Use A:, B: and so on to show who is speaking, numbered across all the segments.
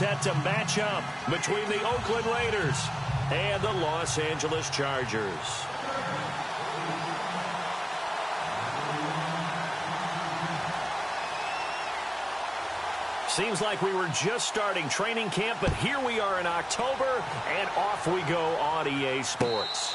A: set to match up between the Oakland Raiders and the Los Angeles Chargers. Seems like we were just starting training camp, but here we are in October, and off we go on EA Sports.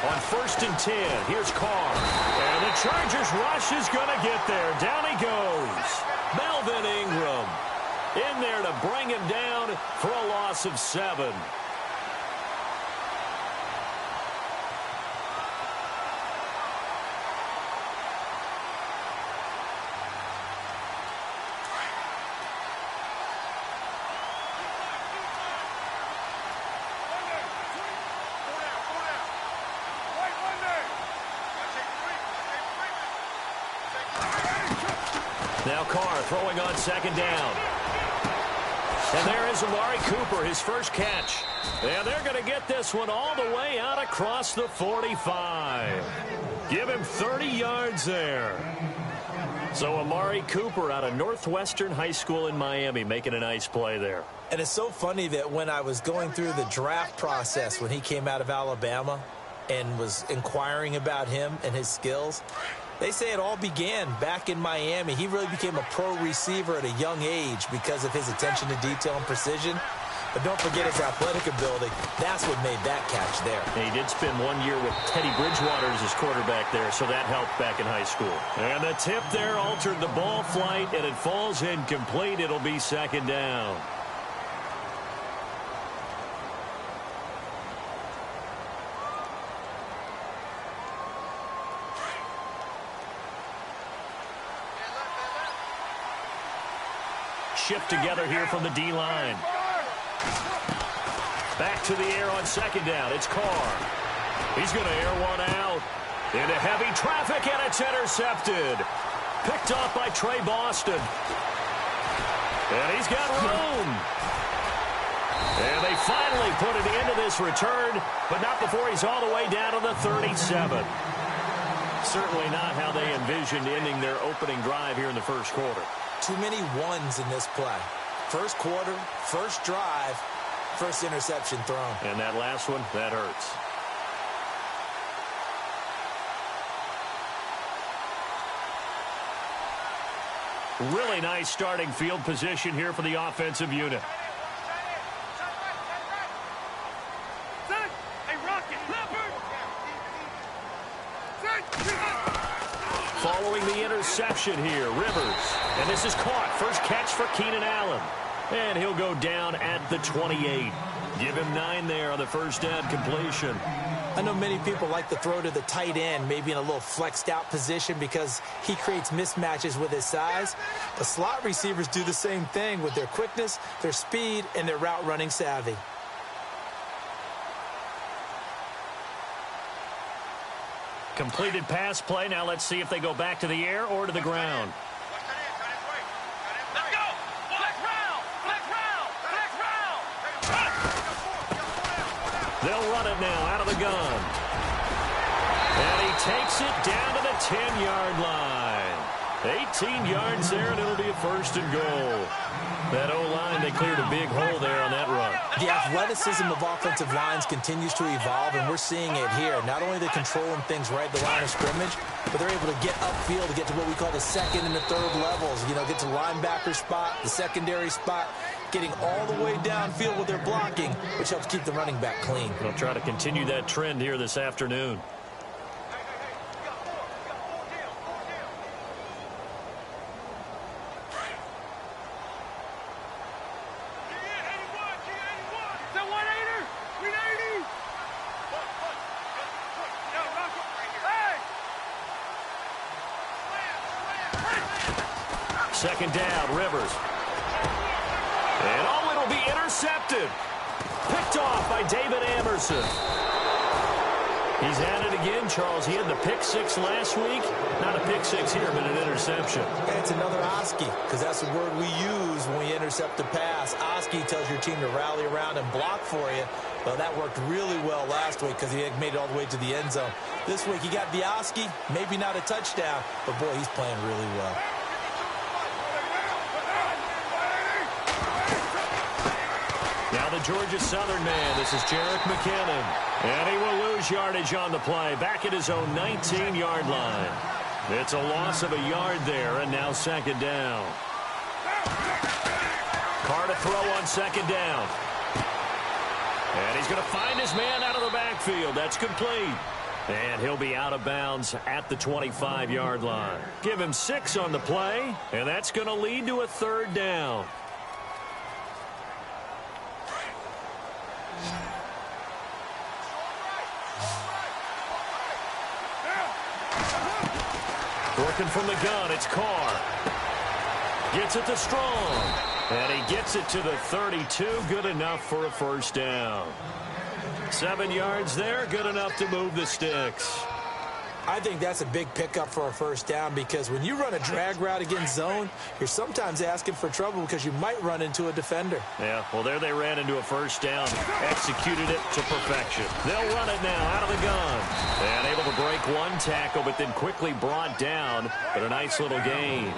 A: On 1st and 10, here's Carr. And the Chargers rush is going to get there. Down he goes. Melvin Ingram in there to bring him down for a loss of 7. Now Carr throwing on 2nd down. And there is Amari Cooper, his first catch. And they're going to get this one all the way out across the 45. Give him 30 yards there. So Amari Cooper out of Northwestern High School in Miami making a nice play there.
B: And it's so funny that when I was going through the draft process when he came out of Alabama and was inquiring about him and his skills, they say it all began back in Miami. He really became a pro receiver at a young age because of his attention to detail and precision. But don't forget his athletic ability. That's what made that catch there.
A: And he did spend 1 year with Teddy Bridgewater as his quarterback there, so that helped back in high school. And the tip there altered the ball flight, and it falls incomplete. It'll be 2nd down. Shift together here from the D-line. Back to the air on 2nd down. It's Carr. He's going to air one out. Into heavy traffic, and it's intercepted. Picked off by Trey Boston. And he's got room. And they finally put an end to this return, but not before he's all the way down to the 37. Certainly not how they envisioned ending their opening drive here in the first quarter.
B: Too many ones in this play. First quarter, first drive, first interception thrown.
A: And that last one, that hurts. Really nice starting field position here for the offensive unit. Following the interception here, Rivers. And this is caught. First catch for Keenan Allen. And he'll go down at the 28. Give him 9 there on the first down completion.
B: I know many people like to throw to the tight end, maybe in a little flexed out position because he creates mismatches with his size. The slot receivers do the same thing with their quickness, their speed, and their route running savvy.
A: Completed pass play. Now let's see if they go back to the air or to the ground. They'll run it now out of the gun. And he takes it down to the 10-yard line. 18 yards there, and it'll be a first and goal. That O-line, they cleared a big hole there on that run.
B: The athleticism of offensive lines continues to evolve, and we're seeing it here. Not only are they controlling things right at the line of scrimmage, but they're able to get upfield to get to what we call the second and the third levels. You know, get to linebacker spot, the secondary spot, getting all the way downfield with their blocking, which helps keep the running back clean.
A: They'll try to continue that trend here this afternoon. Second down, Rivers. And it'll be intercepted. Picked off by David Amerson. He's at it again, Charles. He had the pick six last week. Not a pick six here, but an interception.
B: And it's another Oski, because that's the word we use when we intercept a pass. Oski tells your team to rally around and block for you. Well, that worked really well last week because he had made it all the way to the end zone. This week, he got the Oski, maybe not a touchdown, but boy, he's playing really well.
A: Now the Georgia Southern man. This is Jerick McKinnon. And he will lose yardage on the play. Back at his own 19-yard line. It's a loss of a yard there, and now second down. Carr to throw on second down. And he's going to find his man out of the backfield. That's complete. And he'll be out of bounds at the 25-yard line. Give him 6 on the play, and that's going to lead to a third down. Working from the gun, it's Carr. Gets it to Strong. And he gets it to the 32. Good enough for a first down. 7 yards there. Good enough to move the sticks.
B: I think that's a big pickup for a first down because when you run a drag route against zone, you're sometimes asking for trouble because you might run into a defender.
A: Yeah, well, there they ran into a first down. Executed it to perfection. They'll run it now out of the gun. And able to break one tackle, but then quickly brought down. But a nice little gain.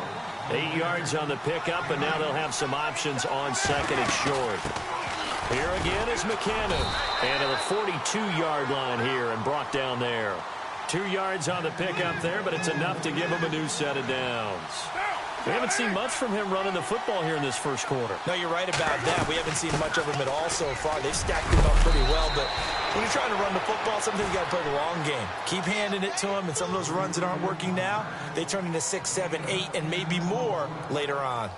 A: 8 yards on the pickup, and now they'll have some options on second and short. Here again is McKinnon. And to the 42-yard line here and brought down there. 2 yards on the pickup there, but it's enough to give him a new set of downs. We haven't seen much from him running the football here in this first quarter.
B: No, you're right about that. We haven't seen much of him at all so far. They've stacked him up pretty well, but when you're trying to run the football, sometimes you got to play the long game. Keep handing it to him, and some of those runs that aren't working now, they turn into 6, 7, 8, and maybe more later on.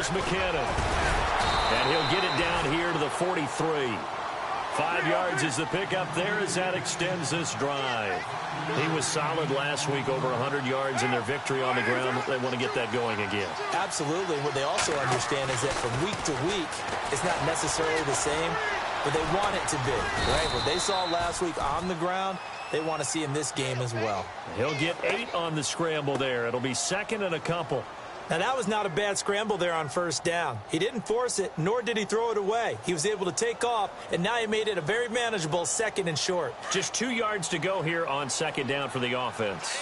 A: McKinnon. And he'll get it down here to the 43. 5 yards is the pickup there as that extends this drive. He was solid last week, over 100 yards in their victory on the ground. They want to get that going again.
B: Absolutely. What they also understand is that from week to week, it's not necessarily the same, but they want it to be, right? What they saw last week on the ground, they want to see in this game as well.
A: He'll get 8 on the scramble there. It'll be second and a couple.
B: Now, that was not a bad scramble there on first down. He didn't force it, nor did he throw it away. He was able to take off, and now he made it a very manageable second and short.
A: Just 2 yards to go here on second down for the offense.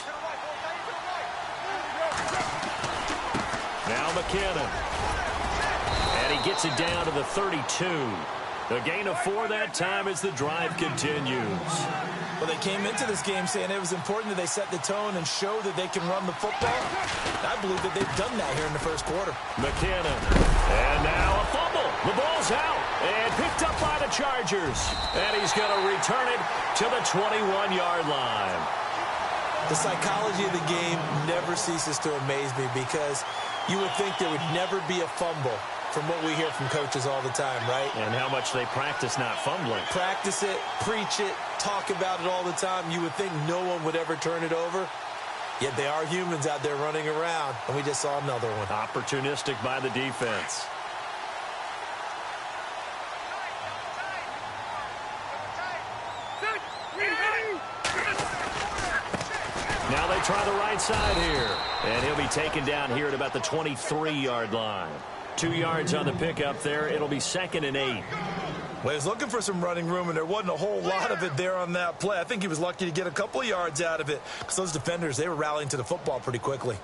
A: Now McKinnon. And he gets it down to the 32. A gain of 4 that time as the drive continues.
B: Well, they came into this game saying it was important that they set the tone and show that they can run the football. I believe that they've done that here in the first quarter.
A: McKinnon. And now a fumble. The ball's out and picked up by the Chargers. And he's going to return it to the 21-yard line.
B: The psychology of the game never ceases to amaze me because you would think there would never be a fumble from what we hear from coaches all the time, right?
A: And how much they practice not fumbling.
B: Practice it, preach it, talk about it all the time. You would think no one would ever turn it over. Yet they are humans out there running around, and we just saw another one.
A: Opportunistic by the defense. Now they try the right side here. And he'll be taken down here at about the 23-yard line. 2 yards on the pickup there. It'll be 2nd and 8.
B: Well, he was looking for some running room, and there wasn't a whole lot of it there on that play. I think he was lucky to get a couple of yards out of it because those defenders, they were rallying to the football pretty quickly.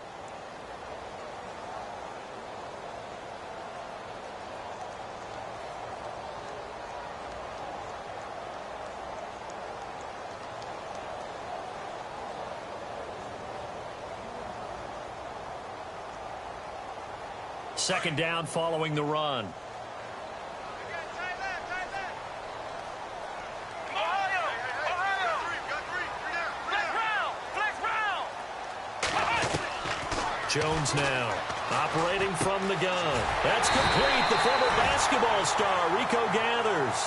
A: Second down following the run. Jones now operating from the gun. That's complete. The former basketball star, Rico Gathers.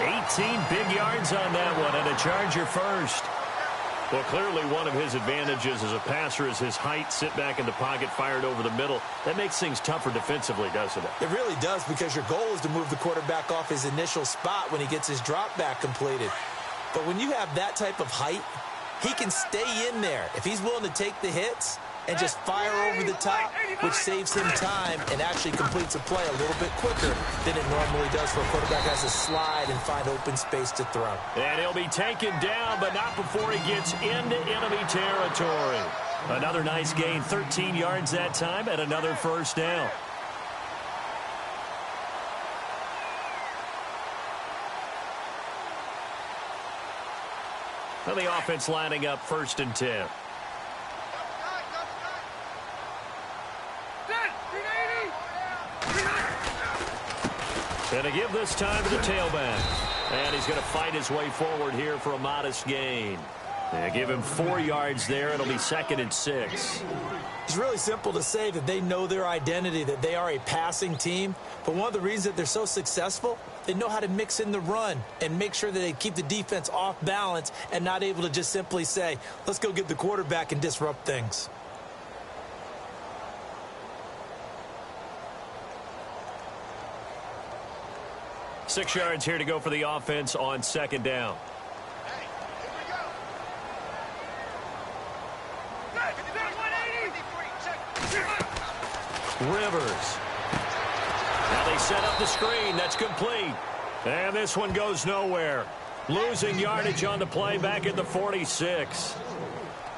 A: 18 big yards on that one, and a Charger first. Well, clearly one of his advantages as a passer is his height. Sit back in the pocket, fired over the middle. That makes things tougher defensively, doesn't it?
B: It really does, because your goal is to move the quarterback off his initial spot when he gets his drop back completed. But when you have that type of height, he can stay in there. If he's willing to take the hits and just fire over the top, which saves him time and actually completes a play a little bit quicker than it normally does for a quarterback has to slide and find open space to throw.
A: And he'll be taken down, but not before he gets into enemy territory. Another nice gain, 13 yards that time, and another first down. And the offense lining up 1st and 10. And to give this time to the tailback. And he's going to fight his way forward here for a modest gain. They give him 4 yards there. It'll be 2nd and 6.
B: It's really simple to say that they know their identity, that they are a passing team. But one of the reasons that they're so successful, they know how to mix in the run and make sure that they keep the defense off balance and not able to just simply say, let's go get the quarterback and disrupt things.
A: Six yards here to go for the offense on 2nd down. Rivers. Now they set up the screen. That's complete. And this one goes nowhere. Losing yardage on the play back at the 46.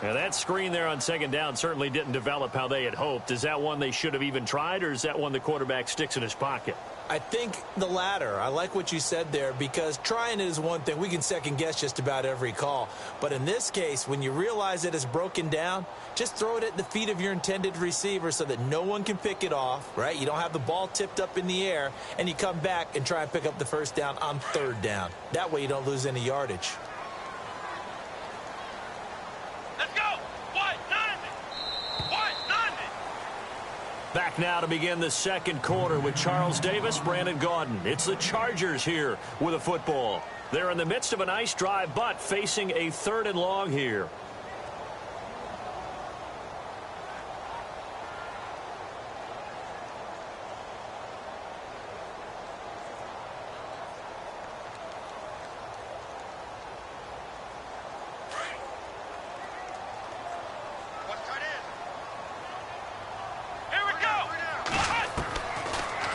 A: And that screen there on 2nd down certainly didn't develop how they had hoped. Is that one they should have even tried, or is that one the quarterback sticks in his pocket?
B: I think the latter. I like what you said there, because trying it is one thing. We can second guess just about every call. But in this case, when you realize that it's broken down, just throw it at the feet of your intended receiver so that no one can pick it off, right? You don't have the ball tipped up in the air, and you come back and try and pick up the first down on 3rd down. That way you don't lose any yardage.
A: Back now to begin the 2nd quarter with Charles Davis, Brandon Gaudin. It's the Chargers here with a football. They're in the midst of a nice drive, but facing a 3rd and long here.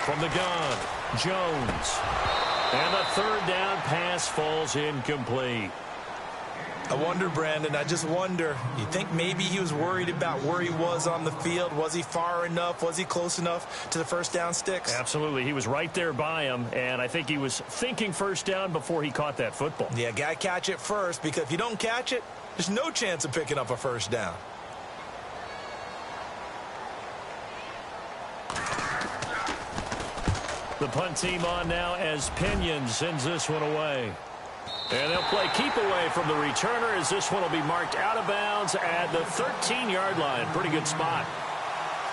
A: From the gun, Jones. And the 3rd down pass falls incomplete.
B: I wonder, Brandon, I just wonder, you think maybe he was worried about where he was on the field? Was he far enough? Was he close enough to the first down sticks?
A: Absolutely. He was right there by him, and I think he was thinking first down before he caught that football.
B: Yeah, got to catch it first, because if you don't catch it, there's no chance of picking up a first down.
A: The punt team on now as Pinion sends this one away. And they'll play keep away from the returner, as this one will be marked out of bounds at the 13-yard line. Pretty good spot.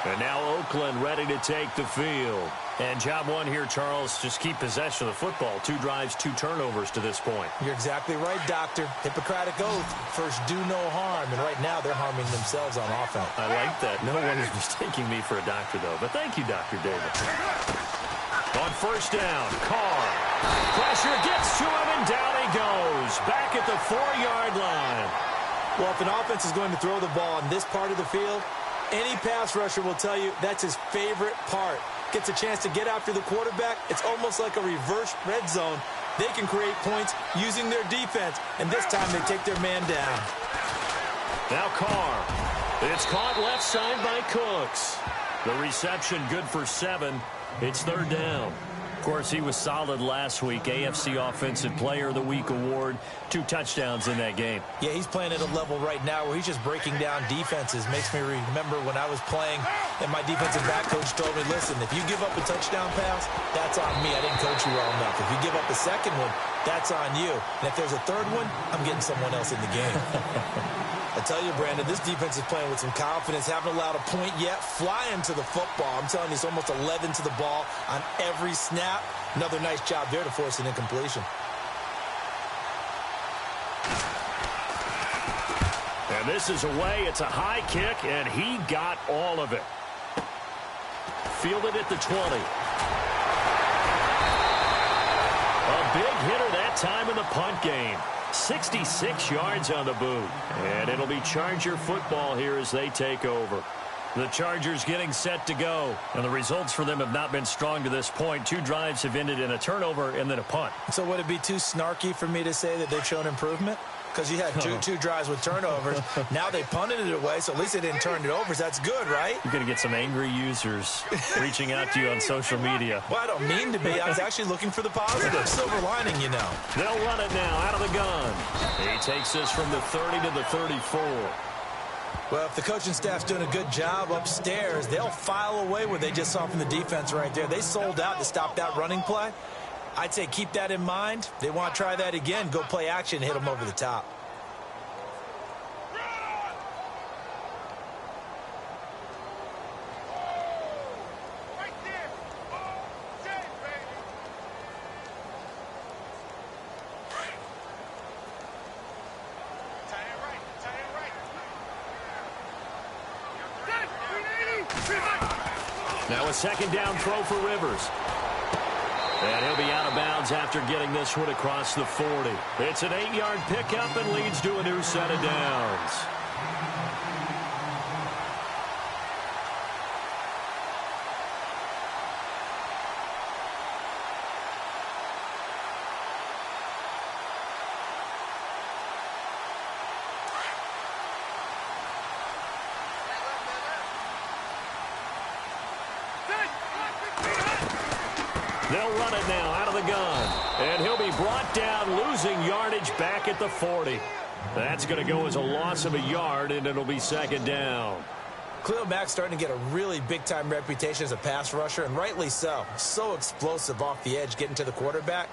A: And now Oakland ready to take the field. And job one here, Charles, just keep possession of the football. 2 drives, 2 turnovers to this point.
B: You're exactly right, Doctor. Hippocratic oath. First, do no harm. And right now, they're harming themselves on offense.
A: I like that. No one is mistaking me for a doctor, though. But thank you, Dr. David. On 1st down, Carr. Pressure gets to him, and down he goes. Back at the 4-yard line.
B: Well, if an offense is going to throw the ball on this part of the field, any pass rusher will tell you that's his favorite part. Gets a chance to get after the quarterback. It's almost like a reverse red zone. They can create points using their defense, and this time they take their man down.
A: Now Carr. It's caught left side by Cooks. The reception good for 7. It's 3rd down. Of course, he was solid last week. AFC Offensive Player of the Week award. 2 touchdowns in that game.
B: Yeah, he's playing at a level right now where he's just breaking down defenses. Makes me remember when I was playing and my defensive back coach told me, listen, if you give up a touchdown pass, that's on me. I didn't coach you well enough. If you give up a second one, that's on you. And if there's a third one, I'm getting someone else in the game. I tell you, Brandon, this defense is playing with some confidence. Haven't allowed a point yet. Flying to the football. I'm telling you, it's almost 11 to the ball on every snap. Another nice job there to force an incompletion.
A: And this is away. It's a high kick, and he got all of it. Fielded at the 20. A big hitter that time in the punt game. 66 yards on the boot. And it'll be Charger football here as they take over. The Chargers getting set to go. And the results for them have not been strong to this point. 2 drives have ended in a turnover and then a punt.
B: So would it be too snarky for me to say that they've shown improvement? Because you had two drives with turnovers. Now they punted it away, so at least they didn't turn it over. So that's good, right?
A: You're going to get some angry users reaching out to you on social media.
B: Well, I don't mean to be. I was actually looking for the positive. Silver lining, you know.
A: They'll run it now out of the gun. He takes this from the 30 to the 34.
B: Well, if the coaching staff's doing a good job upstairs, they'll file away what they just saw from the defense right there. They sold out to stop that running play. I'd say keep that in mind. They want to try that again. Go play action, hit them over the top.
A: Now a 2nd down throw for Rivers. And he'll be out of bounds after getting this one across the 40. It's an 8-yard pickup and leads to a new set of downs. They'll run it now out of the gun. And he'll be brought down, losing yardage back at the 40. That's going to go as a loss of a yard, and it'll be 2nd down.
B: Khalil Mack's starting to get a really big-time reputation as a pass rusher, and rightly so. So explosive off the edge getting to the quarterback.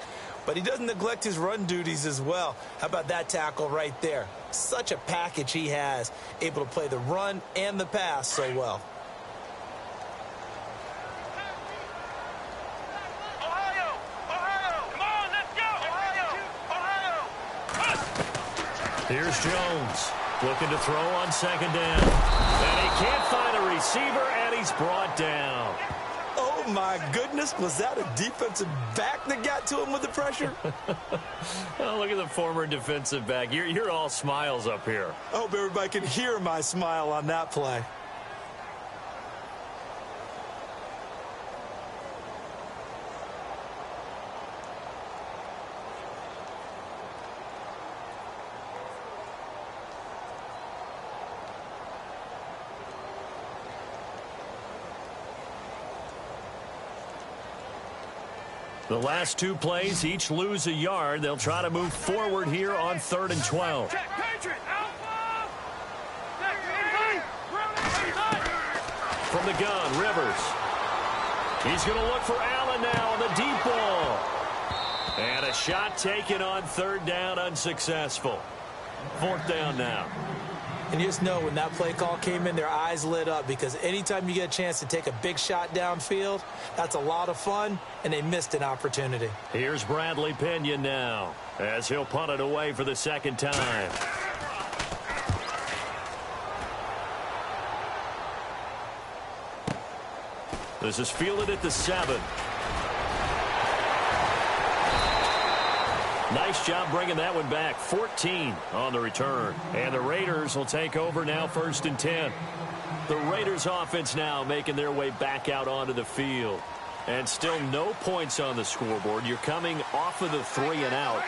B: But he doesn't neglect his run duties as well. How about that tackle right there? Such a package he has, able to play the run and the pass so well.
A: Here's Jones looking to throw on 2nd down. And he can't find a receiver, and he's brought down.
B: Oh, my goodness. Was that a defensive back that got to him with the pressure?
A: Oh, look at the former defensive back. You're all smiles up here.
B: I hope everybody can hear my smile on that play.
A: The last 2 plays each lose a yard. They'll try to move forward here on 3rd and 12. From the gun, Rivers. He's going to look for Allen now on the deep ball. And a shot taken on 3rd down, unsuccessful. 4th down now.
B: And you just know when that play call came in, their eyes lit up, because anytime you get a chance to take a big shot downfield, that's a lot of fun, and they missed an opportunity.
A: Here's Bradley Pinion now as he'll punt it away for the 2nd time. This is fielded at the 7. Nice job bringing that one back. 14 on the return. And the Raiders will take over now, 1st and 10. The Raiders offense now making their way back out onto the field. And still no points on the scoreboard. You're coming off of the 3 and out.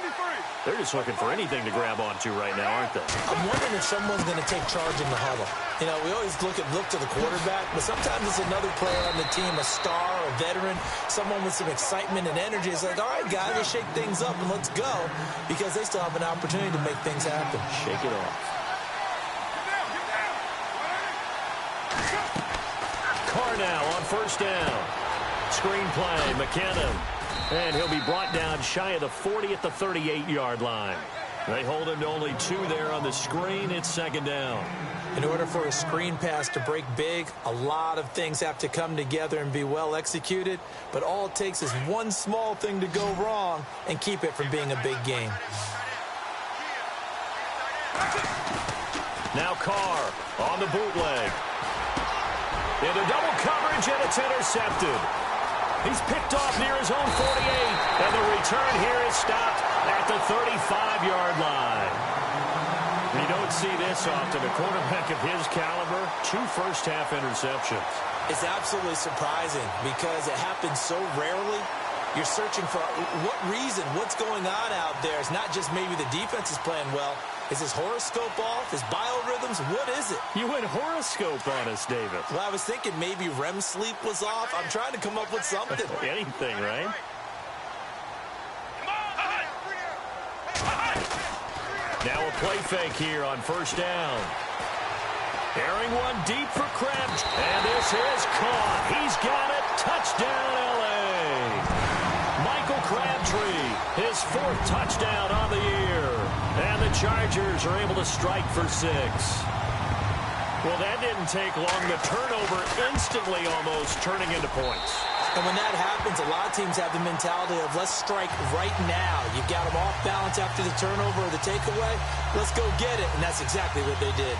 A: They're just looking for anything to grab onto right now, aren't they?
B: I'm wondering if someone's going to take charge in the huddle. You know, we always look to the quarterback, but sometimes it's another player on the team, a star, a veteran, someone with some excitement and energy. It's like, all right, guys, let's shake things up and let's go, because they still have an opportunity to make things happen.
A: Shake it off. Carr now on 1st down. Screen play, McKinnon. And he'll be brought down shy of the 40 at the 38-yard line. They hold him to only 2 there on the screen. It's 2nd down.
B: In order for a screen pass to break big, a lot of things have to come together and be well executed. But all it takes is one small thing to go wrong and keep it from being a big game.
A: Now Carr on the bootleg. Into double coverage, and it's intercepted. He's picked off near his own 48, and the return here is stopped at the 35-yard line. You don't see this often. A quarterback of his caliber, 2 first-half interceptions.
B: It's absolutely surprising because it happens so rarely. You're searching for what reason, what's going on out there. It's not just maybe the defense is playing well. Is his horoscope off? His biorhythms? What is it?
A: You went horoscope on us, David.
B: Well, I was thinking maybe REM sleep was off. I'm trying to come up with something.
A: Anything, right? Now a play fake here on 1st down. Airing one deep for Crabtree. And this is caught. He's got it. Touchdown, L.A. Michael Crabtree, his 4th touchdown on the year. And the Chargers are able to strike for 6. Well, that didn't take long. The turnover instantly almost turning into points.
B: And when that happens, a lot of teams have the mentality of let's strike right now. You've got them off balance after the turnover or the takeaway. Let's go get it. And that's exactly what they did.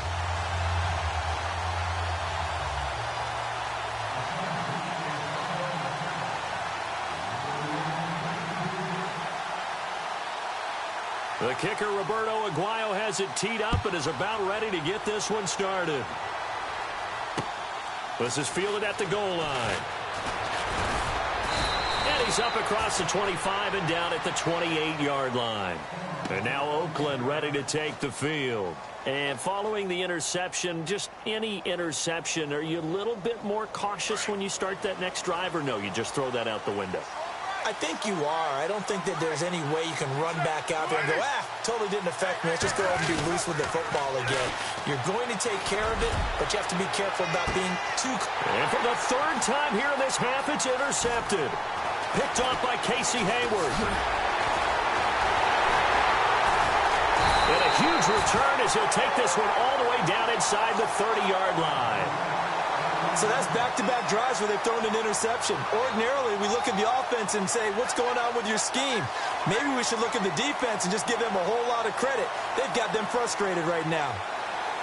A: The kicker, Roberto Aguayo, has it teed up and is about ready to get this one started. This is fielded at the goal line. And he's up across the 25 and down at the 28-yard line. And now Oakland ready to take the field. And following the interception, just any interception, are you a little bit more cautious when you start that next drive, or no, you just throw that out the window?
B: I think you are. I don't think that there's any way you can run back out there and go, totally didn't affect me. Let's just go ahead and be loose with the football again. You're going to take care of it, but you have to be careful about being too...
A: And for the 3rd time here in this half, it's intercepted. Picked off by Casey Hayward. And a huge return as he'll take this one all the way down inside the 30-yard line.
B: So that's back-to-back drives where they've thrown an interception. Ordinarily, we look at the offense and say, what's going on with your scheme? Maybe we should look at the defense and just give them a whole lot of credit. They've got them frustrated right now.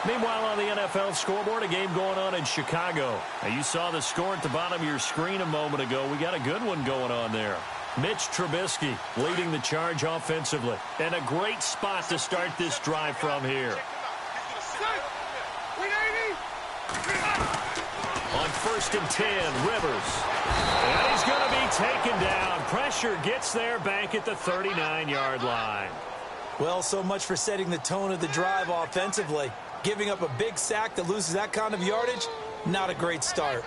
A: Meanwhile, on the NFL scoreboard, a game going on in Chicago. Now, you saw the score at the bottom of your screen a moment ago. We got a good one going on there. Mitch Trubisky leading the charge offensively. And a great spot to start this drive from here. On 1st and 10, Rivers. And he's going to be taken down. Pressure gets there back at the 39-yard line.
B: Well, so much for setting the tone of the drive offensively. Giving up a big sack that loses that kind of yardage, not a great start.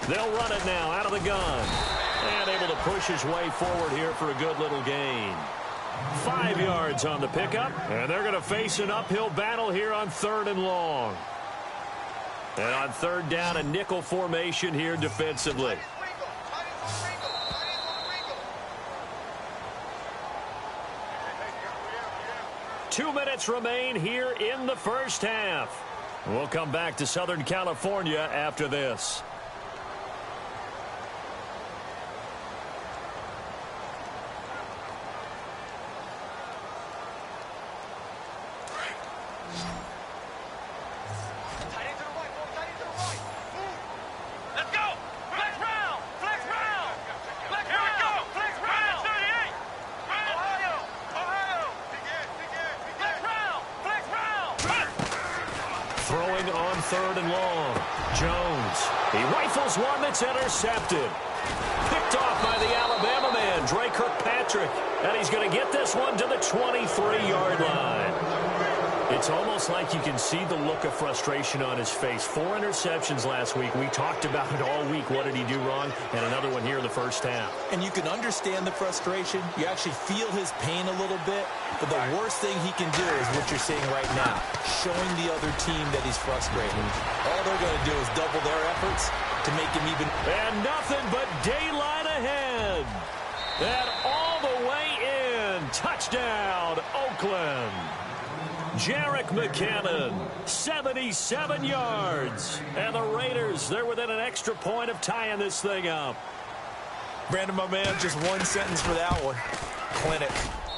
A: They'll run it now out of the gun. And able to push his way forward here for a good little gain. 5 yards on the pickup. And they're going to face an uphill battle here on 3rd and long. And on 3rd down, a nickel formation here defensively. 2 minutes remain here in the first half. We'll come back to Southern California after this. Throwing on 3rd and long. Jones. He rifles one that's intercepted. Picked off by the Alabama man, Dre Kirkpatrick. And he's going to get this one to the 23-yard line. It's almost like you can see the look of frustration on his face. 4 interceptions last week. We talked about it all week. What did he do wrong? And another one here in the first half.
B: And you can understand the frustration. You actually feel his pain a little bit. But the worst thing he can do is what you're seeing right now, showing the other team that he's frustrated. All they're going to do is double their efforts to make him even.
A: And nothing but daylight ahead. And all the way in. Touchdown, Oakland. Jarek McCannon, 77 yards. And the Raiders, they're within an extra point of tying this thing up.
B: Brandon, my man, just one sentence for that one. Clinic.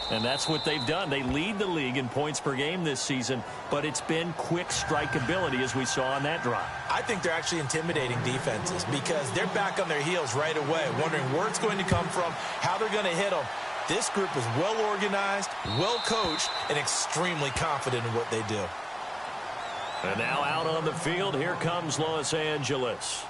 A: And that's what they've done. They lead the league in points per game this season, but it's been quick strikeability as we saw on that drive.
B: I think they're actually intimidating defenses because they're back on their heels right away, wondering where it's going to come from, how they're going to hit them. This group is well organized, well coached, and extremely confident in what they do.
A: And now out on the field, here comes Los Angeles.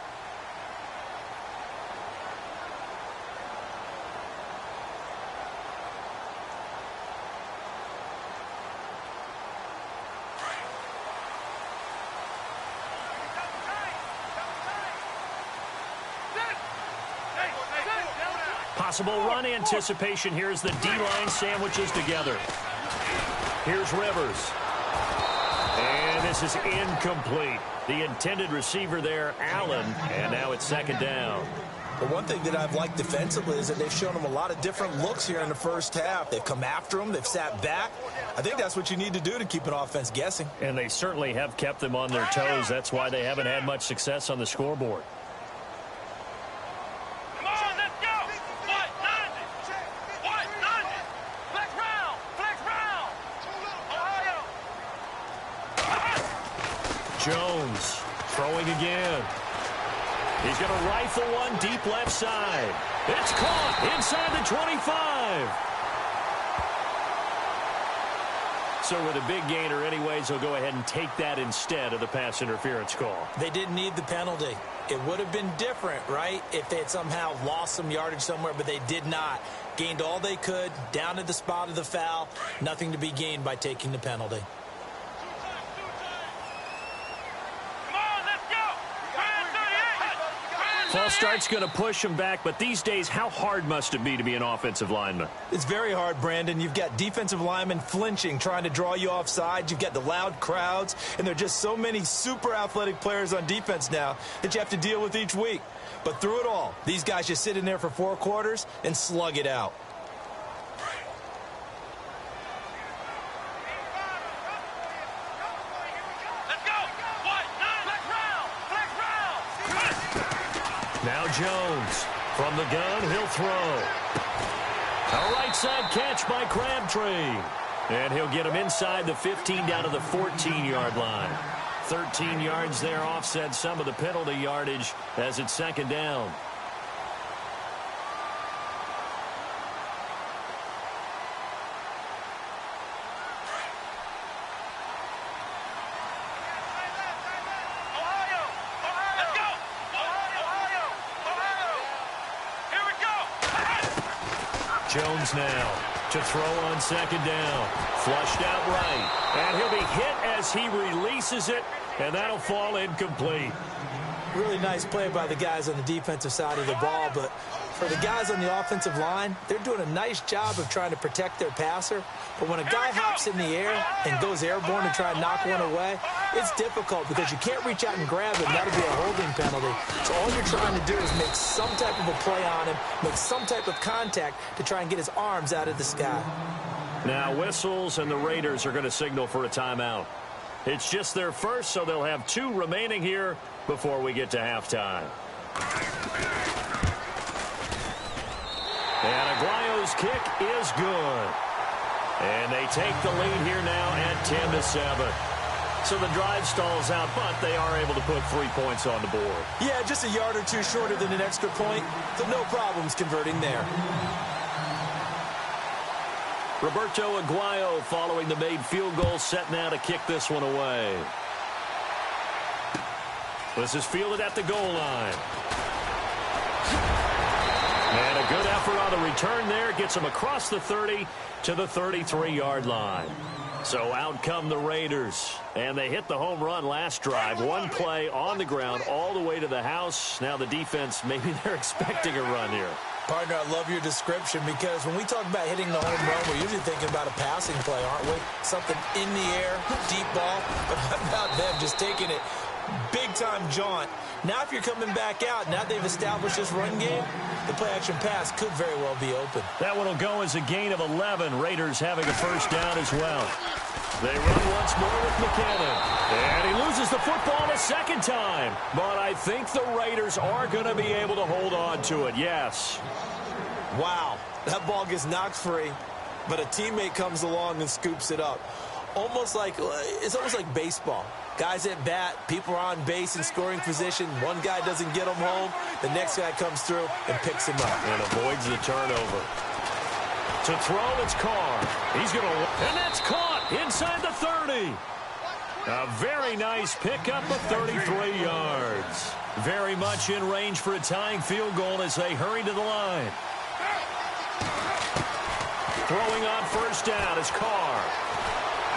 A: Possible run anticipation. Here's the D-line sandwiches together. Here's Rivers. And this is incomplete. The intended receiver there, Allen. And now it's 2nd down.
B: But one thing that I've liked defensively is that they've shown them a lot of different looks here in the first half. They've come after them. They've sat back. I think that's what you need to do to keep an offense guessing.
A: And they certainly have kept them on their toes. That's why they haven't had much success on the scoreboard. Jones throwing again. He's going to rifle one deep left side. It's caught inside the 25. So with a big gainer anyways, he'll go ahead and take that instead of the pass interference call.
B: They didn't need the penalty. It would have been different, right, if they had somehow lost some yardage somewhere, but they did not. Gained all they could, down at the spot of the foul. Nothing to be gained by taking the penalty.
A: False start's going to push him back, but these days, how hard must it be to be an offensive lineman?
B: It's very hard, Brandon. You've got defensive linemen flinching, trying to draw you off sides. You've got the loud crowds, and there are just so many super athletic players on defense now that you have to deal with each week. But through it all, these guys just sit in there for 4 quarters and slug it out.
A: Now Jones, from the gun, he'll throw. A right side catch by Crabtree. And he'll get him inside the 15 down to the 14-yard line. 13 yards there offset some of the penalty yardage as it's 2nd down. Jones now to throw on 2nd down. Flushed out right. And he'll be hit as he releases it, and that'll fall incomplete.
B: Really nice play by the guys on the defensive side of the ball, but for the guys on the offensive line, they're doing a nice job of trying to protect their passer. But when a guy hops in the air and goes airborne and try to knock one away, it's difficult because you can't reach out and grab him. That'll be a holding penalty. So all you're trying to do is make some type of a play on him, make some type of contact to try and get his arms out of the sky.
A: Now whistles, and the Raiders are going to signal for a timeout. It's just their first, so they'll have 2 remaining here before we get to halftime. And Aguayo's kick is good. And they take the lead here now at 10-7. So the drive stalls out, but they are able to put 3 points on the board.
B: Yeah, just a yard or 2 shorter than an extra point, so no problems converting there.
A: Roberto Aguayo following the made field goal, set now to kick this one away. This is fielded at the goal line. And a good effort on the return there. Gets him across the 30 to the 33-yard line. So out come the Raiders. And they hit the home run last drive. 1 play on the ground all the way to the house. Now the defense, maybe they're expecting a run here.
B: Partner, I love your description because when we talk about hitting the home run, we're usually thinking about a passing play, aren't we? Something in the air, deep ball. But how about them just taking it big-time jaunt? Now if you're coming back out, now they've established this run game, the play-action pass could very well be open.
A: That one will go as a gain of 11. Raiders having a first down as well. They run once more with McKinnon. And he loses the football a second time. But I think the Raiders are going to be able to hold on to it, yes.
B: Wow, that ball gets knocked free, but a teammate comes along and scoops it up. It's almost like baseball. Guys at bat, people are on base in scoring position. One guy doesn't get him home. The next guy comes through and picks him up.
A: And avoids the turnover. To throw, it's Carr. He's going to, and that's caught inside the 30. A very nice pickup of 33 yards. Very much in range for a tying field goal as they hurry to the line. Throwing on first down is Carr.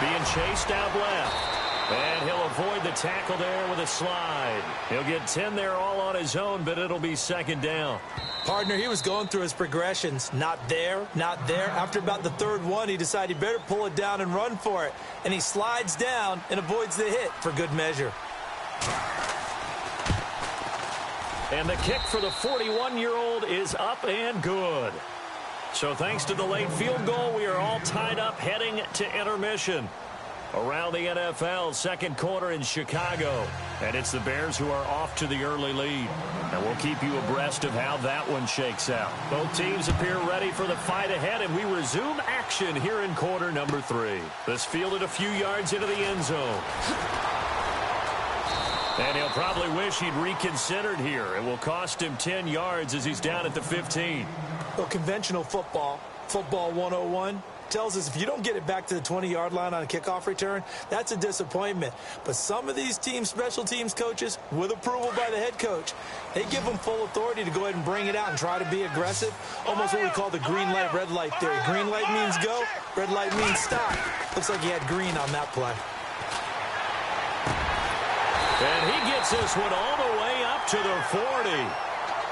A: Being chased out left. And he'll avoid the tackle there with a slide. He'll get 10 there all on his own, but it'll be second down.
B: Partner, he was going through his progressions. Not there, not there. After about the third one, he decided he better pull it down and run for it. And he slides down and avoids the hit for good measure.
A: And the kick for the 41-year-old is up and good. So thanks to the late field goal, we are all tied up heading to intermission. Around the NFL, second quarter in Chicago. And it's the Bears who are off to the early lead. And we'll keep you abreast of how that one shakes out. Both teams appear ready for the fight ahead, and we resume action here in quarter number 3. This fielded a few yards into the end zone. And he'll probably wish he'd reconsidered here. It will cost him 10 yards as he's down at the 15.
B: Well, conventional football 101, tells us if you don't get it back to the 20-yard line on a kickoff return, that's a disappointment. But some of these teams, special teams coaches, with approval by the head coach, they give them full authority to go ahead and bring it out and try to be aggressive. Almost what we call the green light, red light theory. Green light means go, red light means stop. Looks like he had green on that play.
A: And he gets this one all the way up to the 40.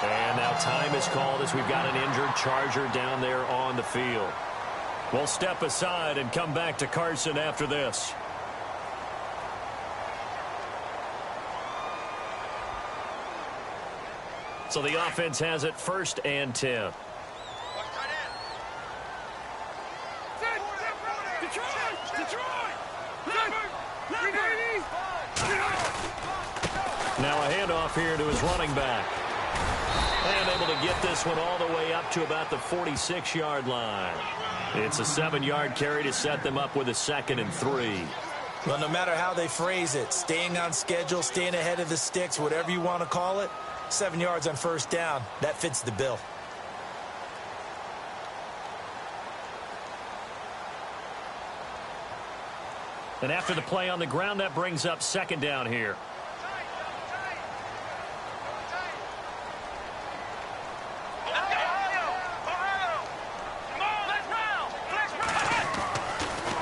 A: And now time is called as we've got an injured Charger down there on the field. We'll step aside and come back to Carson after this. So the offense has it first and 10. Now a handoff here to his running back. And able to get this one all the way up to about the 46-yard line. It's a 7-yard carry to set them up with a 2nd and 3.
B: Well, no matter how they phrase it, staying on schedule, staying ahead of the sticks, whatever you want to call it, 7 yards on first down, that fits the bill.
A: And after the play on the ground, that brings up second down here.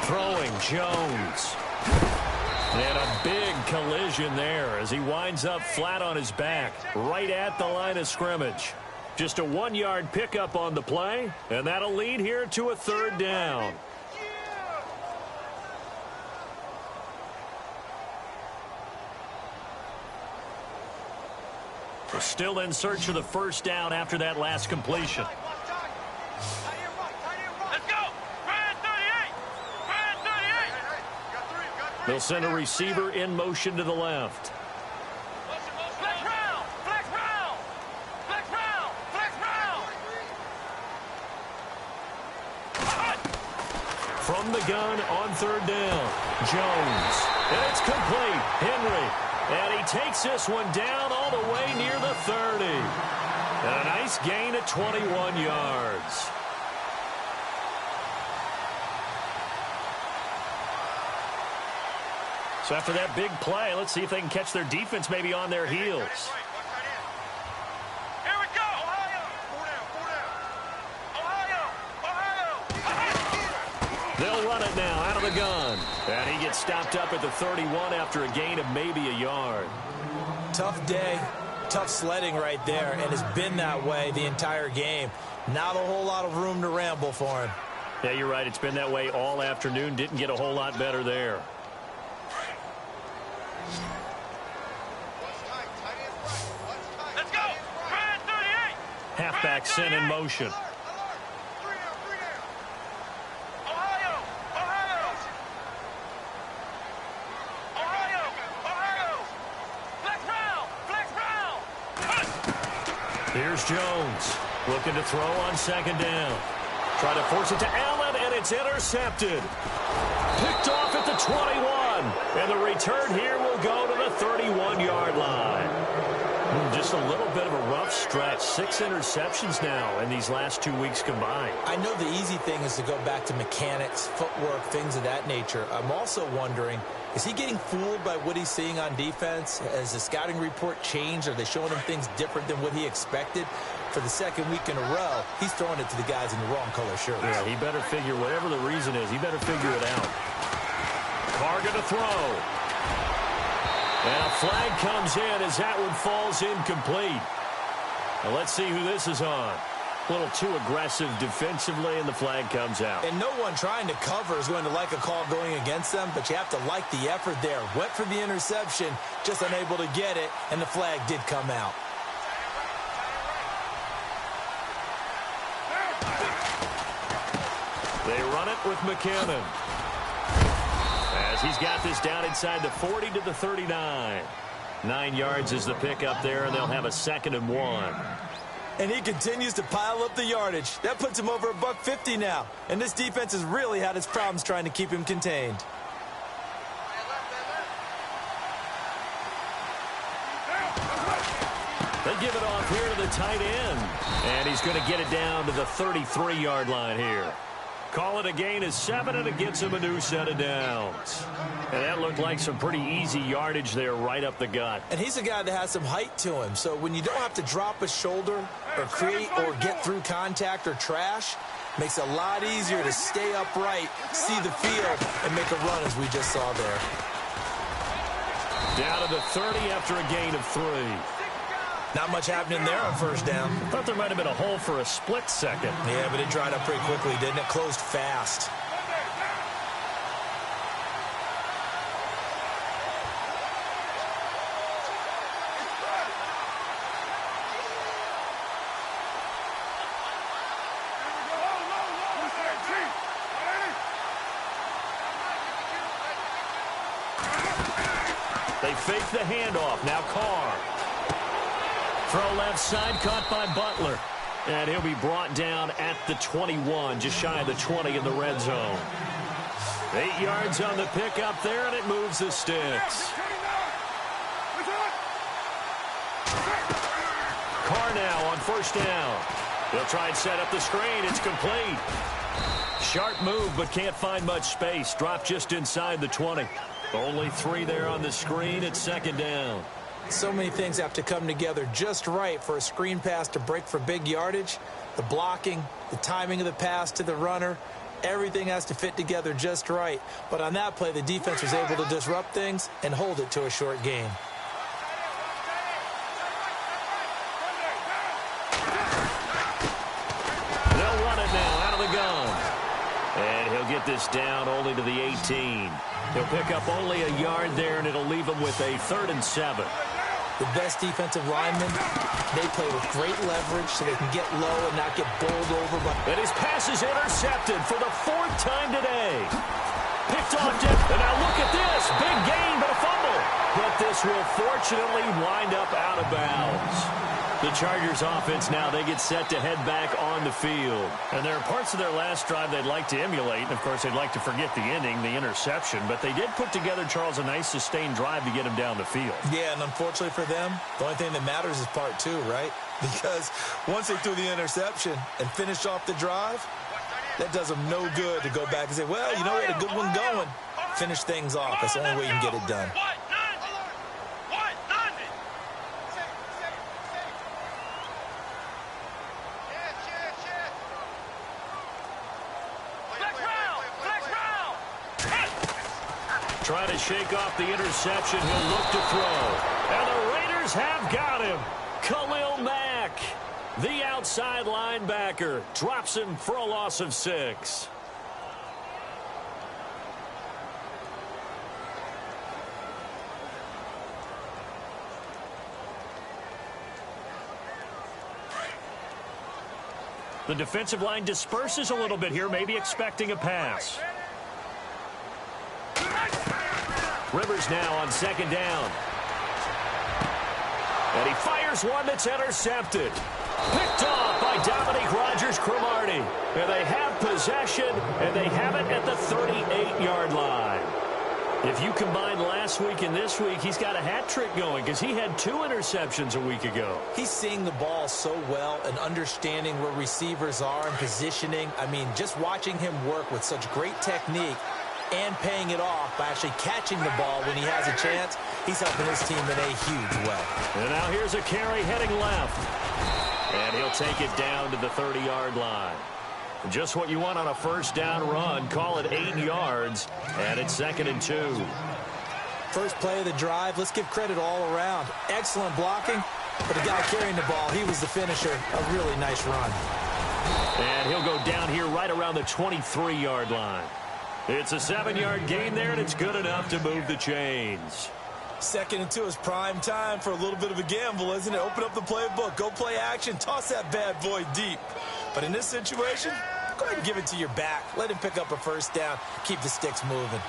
A: Throwing Jones. And a big collision there as he winds up flat on his back, right at the line of scrimmage. Just a 1-yard pickup on the play, and that'll lead here to a 3rd down. We're still in search of the first down after that last completion.
C: Let's go! Ryan 38!
A: They'll send a receiver in motion to the left. From the gun on third down, Jones. And it's complete. Henry. And he takes this one down all the way near the 30. And a nice gain at 21 yards. So after that big play, let's see if they can catch their defense maybe on their heels.
C: Here we go. Ohio.
A: They'll run it now out of the gun. And he gets stopped up at the 31 after a gain of maybe a yard.
B: Tough day, tough sledding right there, and it's been that way the entire game. Not a whole lot of room to ramble for him.
A: Yeah, you're right. It's been that way all afternoon. Didn't get a whole lot better there.
C: Let's go. 38.
A: Halfback sent in motion.
C: Ohio. Flex round.
A: Here's Jones looking to throw on second down. Try to force it to Allen, and it's intercepted. Picked off at the 21. And the return here will go to the 31-yard line. Just a little bit of a rough stretch. 6 interceptions now in these last 2 weeks combined.
B: I know the easy thing is to go back to mechanics, footwork, things of that nature. I'm also wondering, is he getting fooled by what he's seeing on defense? Has the scouting report changed? Are they showing him things different than what he expected? For the second week in a row, he's throwing it to the guys in the wrong color shirts.
A: Yeah, he better figure, whatever the reason is, he better figure it out. Carr gonna throw. And a flag comes in as that one falls incomplete. Now let's see who this is on. A little too aggressive defensively, and the flag comes out.
B: And no one trying to cover is going to like a call going against them, but you have to like the effort there. Went for the interception, just unable to get it, and the flag did come out.
A: They run it with McKinnon. As he's got this down inside the 40 to the 39. 9 yards is the pickup there, and they'll have a 2nd and 1.
B: And he continues to pile up the yardage. That puts him over $150 now. And this defense has really had its problems trying to keep him contained.
A: They give it off here to the tight end. And he's going to get it down to the 33-yard line here. Call it a gain of 7, and it gets him a new set of downs. And that looked like some pretty easy yardage there right up the gut.
B: And he's a guy that has some height to him. So when you don't have to drop a shoulder or create or get through contact or trash, makes it a lot easier to stay upright, see the field, and make a run as we just saw there.
A: Down to the 30 after a gain of 3.
B: Not much happening there on first down.
A: Thought there might have been a hole for a split second.
B: Yeah, but it dried up pretty quickly, didn't it? Closed fast.
A: They fake the handoff. Now Carr. Throw left side, caught by Butler. And he'll be brought down at the 21, just shy of the 20 in the red zone. 8 yards on the pickup there, and it moves the sticks. Carr now on first down. They'll try and set up the screen. It's complete. Sharp move, but can't find much space. Drop just inside the 20. Only 3 there on the screen at 2nd down.
B: So many things have to come together just right for a screen pass to break for big yardage. The blocking, the timing of the pass to the runner, everything has to fit together just right. But on that play, the defense was able to disrupt things and hold it to a short gain.
A: They'll run it now out of the gun. And he'll get this down only to the 18. He'll pick up only a yard there, and it'll leave him with a 3rd and 7.
B: The best defensive linemen, they play with great leverage so they can get low and not get bowled over.
A: And his pass is intercepted for the 4th time today. Picked off it. And now look at this. Big gain, but a fumble. But this will fortunately wind up out of bounds. The Chargers offense now, they get set to head back on the field. And there are parts of their last drive they'd like to emulate. And, of course, they'd like to forget the ending, the interception. But they did put together, Charles, a nice sustained drive to get him down the field.
B: Yeah, and unfortunately for them, the only thing that matters is part two, right? Because once they threw the interception and finished off the drive, that does them no good to go back and say, well, you know, we had a good one going. Finish things off. That's the only way you can get it done.
A: Trying to shake off the interception. He'll look to throw. And the Raiders have got him. Khalil Mack, the outside linebacker, drops him for a loss of 6. The defensive line disperses a little bit here, maybe expecting a pass. Rivers now on second down. And he fires one that's intercepted. Picked off by Dominique Rodgers-Cromartie. And they have possession, and they have it at the 38-yard line. If you combine last week and this week, he's got a hat trick going because he had 2 interceptions a week ago.
B: He's seeing the ball so well and understanding where receivers are and positioning. I mean, just watching him work with such great technique and paying it off by actually catching the ball when he has a chance, he's helping his team in a huge way.
A: And now here's a carry heading left. And he'll take it down to the 30-yard line. Just what you want on a first down run. Call it 8 yards, and it's 2nd and 2.
B: First play of the drive, let's give credit all around. Excellent blocking, but the guy carrying the ball, he was the finisher. A really nice run.
A: And he'll go down here right around the 23-yard line. It's a 7-yard gain there, and it's good enough to move the chains.
B: 2nd and 2 is prime time for a little bit of a gamble, isn't it? Open up the playbook, go play action, toss that bad boy deep. But in this situation, go ahead and give it to your back. Let him pick up a first down. Keep the sticks moving.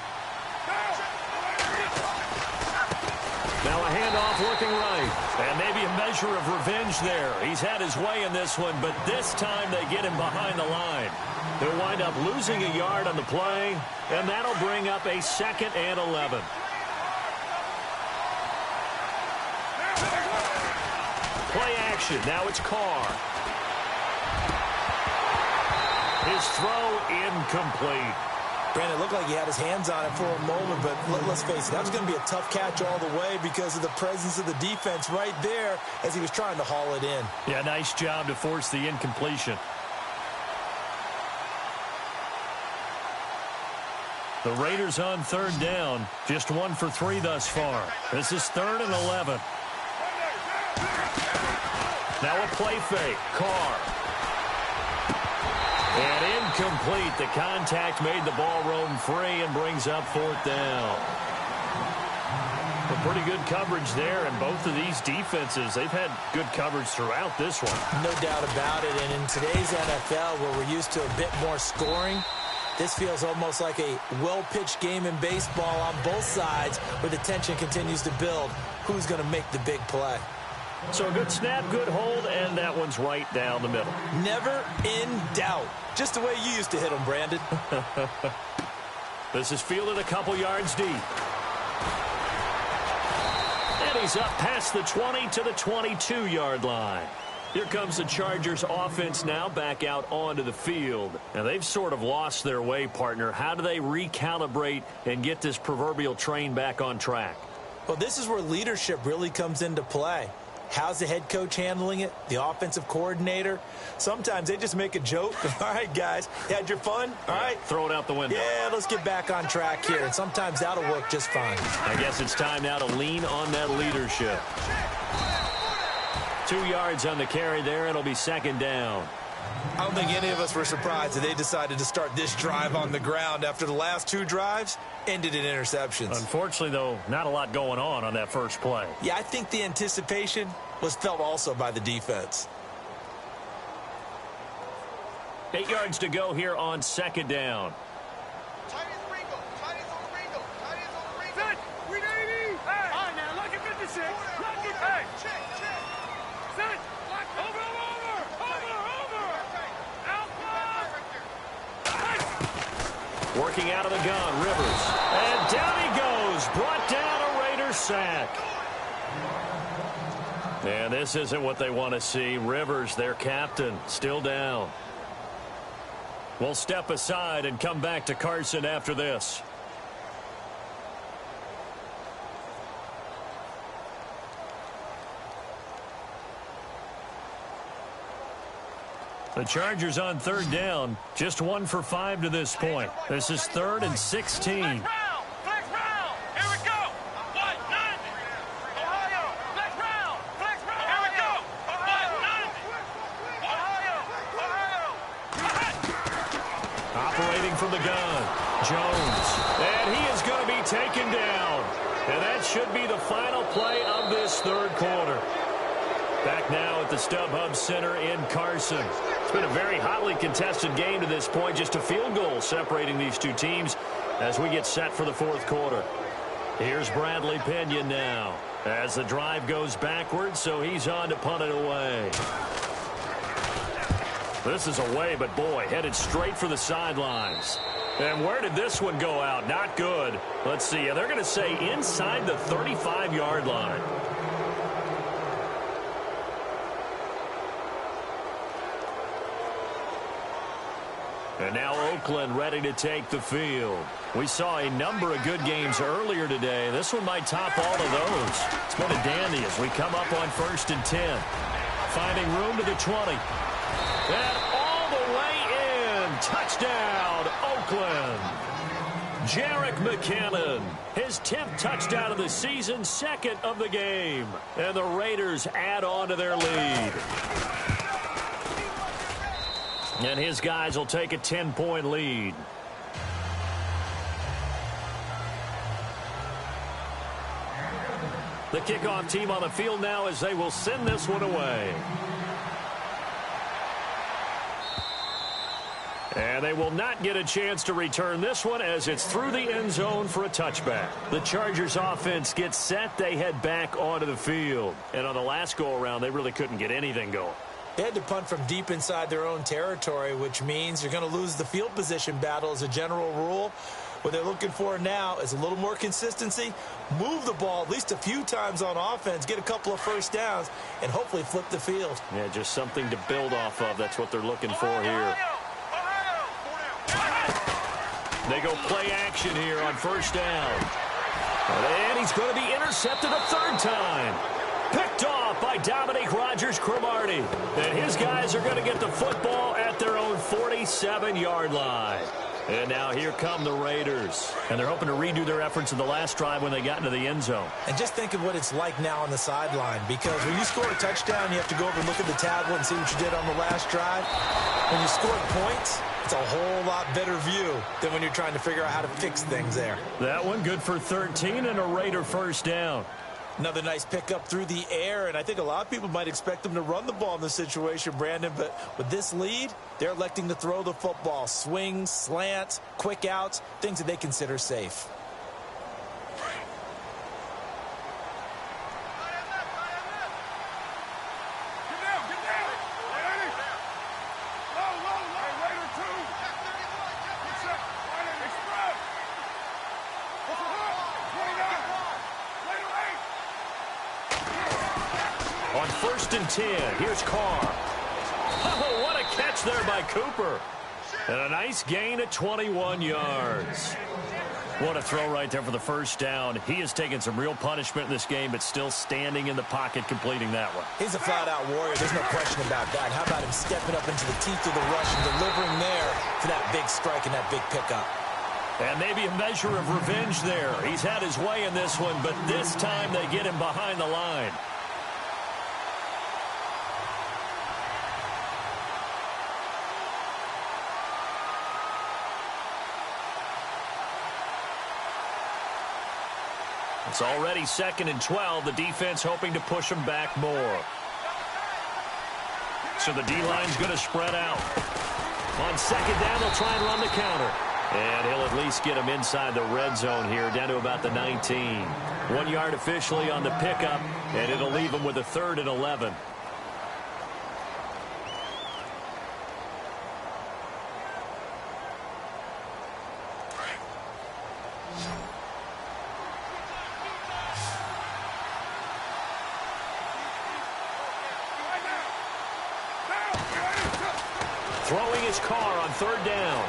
A: Now a handoff looking right. And maybe a measure of revenge there. He's had his way in this one, but this time they get him behind the line. They'll wind up losing a yard on the play, and that'll bring up a 2nd and 11. Play action. Now it's Carr. His throw incomplete.
B: Brandon, it looked like he had his hands on it for a moment, but let's face it, that was going to be a tough catch all the way because of the presence of the defense right there as he was trying to haul it in.
A: Yeah, nice job to force the incompletion. The Raiders on 3rd down, just 1 for 3 thus far. This is 3rd and 11. Now a play fake. Carr. And incomplete. The contact made the ball roam free and brings up 4th down. A pretty good coverage there, and both of these defenses, they've had good coverage throughout this one.
B: No doubt about it, and in today's NFL, where we're used to a bit more scoring, this feels almost like a well-pitched game in baseball on both sides where the tension continues to build. Who's going to make the big play?
A: So a good snap, good hold, and that one's right down the middle.
B: Never in doubt. Just the way you used to hit them, Brandon.
A: This is fielded a couple yards deep. And he's up past the 20 to the 22-yard line. Here comes the Chargers offense now back out onto the field. Now, they've sort of lost their way, partner. How do they recalibrate and get this proverbial train back on track?
B: Well, this is where leadership really comes into play. How's the head coach handling it? The offensive coordinator? Sometimes they just make a joke. All right, guys, you had your fun? All right.
A: Throw it out the window.
B: Yeah, let's get back on track here. And sometimes that'll work just fine.
A: I guess it's time now to lean on that leadership. 2 yards on the carry there. It'll be 2nd down.
B: I don't think any of us were surprised that they decided to start this drive on the ground after the last 2 drives ended in interceptions.
A: Unfortunately, though, not a lot going on that first play.
B: Yeah, I think the anticipation was felt also by the defense.
A: 8 yards to go here on 2nd down. working out of the gun. Rivers. And down he goes. Brought down a Raiders sack. And this isn't what they want to see. Rivers, their captain, still down. We'll step aside and come back to Carson after this. The Chargers on third down, just 1 for 5 to this point. This is 3rd and 16.
C: Flex round. Here we go. What? None. Ohio. Flex round. Here we go. What? None. Ohio.
A: Operating from the gun, Jones. And he is going to be taken down. And that should be the final play of this third quarter. Back now at the StubHub Center in Carson. It's been a very hotly contested game to this point. Just a field goal separating these two teams as we get set for the fourth quarter. Here's Bradley Pinion now as the drive goes backwards, so he's on to punt it away. This is away, but boy, headed straight for the sidelines. And where did this one go out? Not good. Let's see. They're going to say inside the 35-yard line. And now Oakland ready to take the field. We saw a number of good games earlier today. This one might top all of those. It's been a dandy as we come up on 1st and 10. Finding room to the 20. And all the way in. Touchdown, Oakland. Jerick McKinnon, his 10th touchdown of the season, 2nd of the game. And the Raiders add on to their lead. And his guys will take a 10-point lead. The kickoff team on the field now as they will send this one away. And they will not get a chance to return this one as it's through the end zone for a touchback. The Chargers offense gets set. They head back onto the field. And on the last go-around, they really couldn't get anything going.
B: They had to punt from deep inside their own territory, which means you're going to lose the field position battle as a general rule. What they're looking for now is a little more consistency, move the ball at least a few times on offense, get a couple of first downs, and hopefully flip the field.
A: Yeah, just something to build off of. That's what they're looking for here. They go play action here on 1st down. And he's going to be intercepted a 3rd time. Picked off by Dominique Rodgers-Cromartie. And his guys are going to get the football at their own 47-yard line. And now here come the Raiders. And they're hoping to redo their efforts in the last drive when they got into the end zone.
B: And just think of what it's like now on the sideline, because when you score a touchdown, you have to go over and look at the tablet and see what you did on the last drive. When you scored points, it's a whole lot better view than when you're trying to figure out how to fix things there.
A: That one good for 13 and a Raider 1st down.
B: Another nice pickup through the air, and I think a lot of people might expect them to run the ball in this situation, Brandon, but with this lead, they're electing to throw the football. Swings, slants, quick outs, things that they consider safe.
A: On 1st and 10, here's Carr. Oh, what a catch there by Cooper. And a nice gain at 21 yards. What a throw right there for the 1st down. He has taken some real punishment in this game, but still standing in the pocket completing that one.
B: He's a flat-out warrior. There's no question about that. How about him stepping up into the teeth of the rush and delivering there for that big strike and that big pickup?
A: And maybe a measure of revenge there. He's had his way in this one, but this time they get him behind the line. It's already 2nd and 12. The defense hoping to push them back more. So the D-line's going to spread out. On 2nd down, they'll try and run the counter. And he'll at least get him inside the red zone here, down to about the 19. 1 yard officially on the pickup, and it'll leave him with a 3rd and 11. Throwing his car on third down.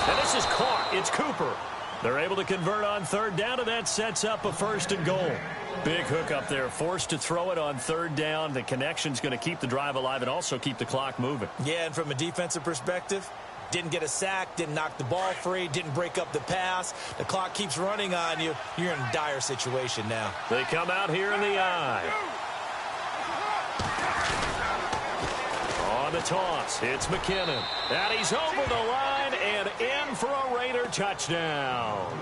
A: And this is caught. It's Cooper. They're able to convert on third down, and that sets up a 1st and goal. Big hook up there. Forced to throw it on third down. The connection's going to keep the drive alive and also keep the clock moving.
B: Yeah, and from a defensive perspective, didn't get a sack, didn't knock the ball free, didn't break up the pass. The clock keeps running on you. You're in a dire situation now.
A: They come out here in the eye. On the toss, it's McKinnon. And he's over the line and in for a Raider touchdown.